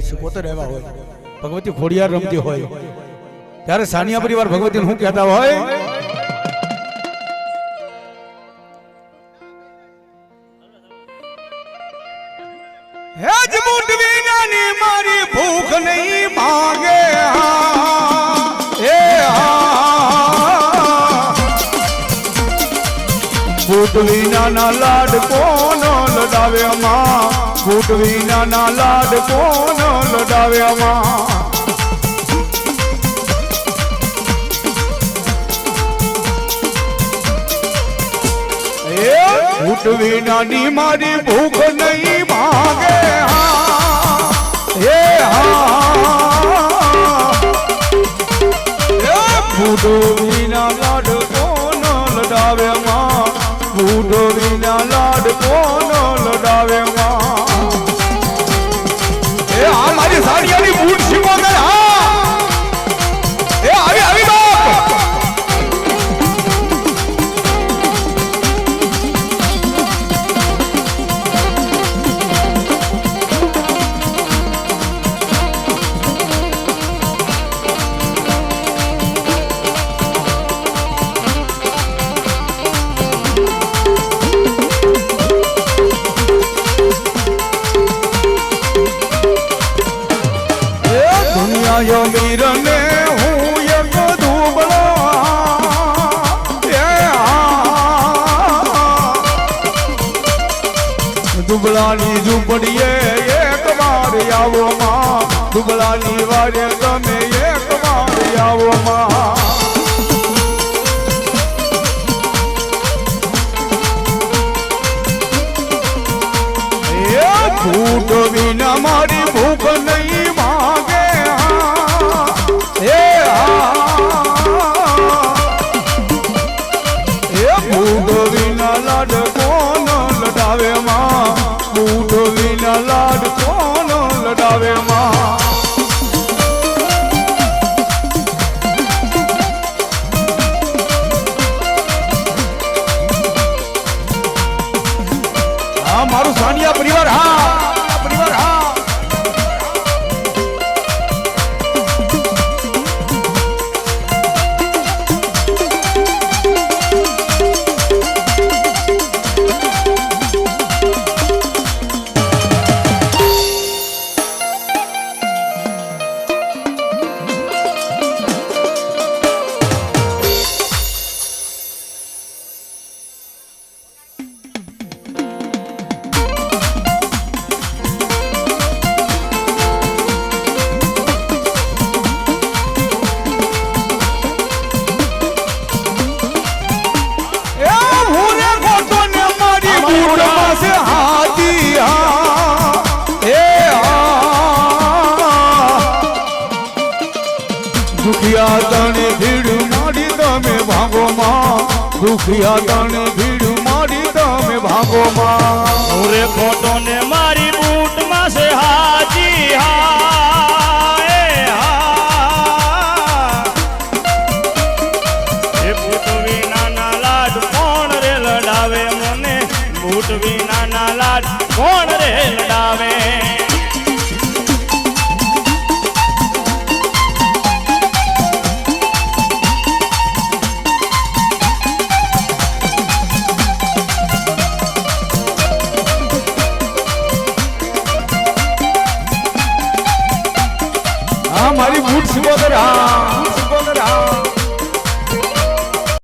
સિકોતર આવ્યા હોય, ભગવતી ખોડિયાર રમતી હોય, ત્યારે સાનિયા પરિવાર ભગવતીને શું કહેતા હોય? હેજ મૂંડવી નાની મારી ભૂખ નહીં ભાગે, ફૂટવી નાના લાડ કોનો લડાવે માં, ફૂટવી નાના લાડ કોનો લડાવે માં. ફૂટવી નાની મારી ભૂખ નહીં ભાગે, ફૂટવી ના લાડ કોનો લડાવે માં, ફૂટવી ના લાડ કોનો લડાવે માં. એ આ મારી સાડિયાની બૂટ સીમો ગઈ. હા એ આવી આવી બાપ. યો મીરને હું એક દુબળો, દુબળાની ઝૂંપડીએ એક વાર આવો માં, દુબળાની વારે તમે એક વાર આવો માં. ફૂટ વિના મારી ભૂખ નહીં ભાગે, ફૂટ વિના લાડ કોનો લડાવે માં, ફૂટ વિના લાડ કોનો લડાવે માં. હા મારું સાનિયા પરિવાર, હા પરિવાર, હા. દુખિયા તને ભીડ મારી તમે ભાગો માં, દુખિયા તને ભીડ મારી તમે ભાગો માં. રે ખોટો ને મારી બૂટ માં છે હાજી, એ બૂટ વિના ના લાડ કોણ રે લડાવે મને, બૂટ વિના ના લાડ કોણ રે લડાવે. મારી બૂટ સીમો કર. હા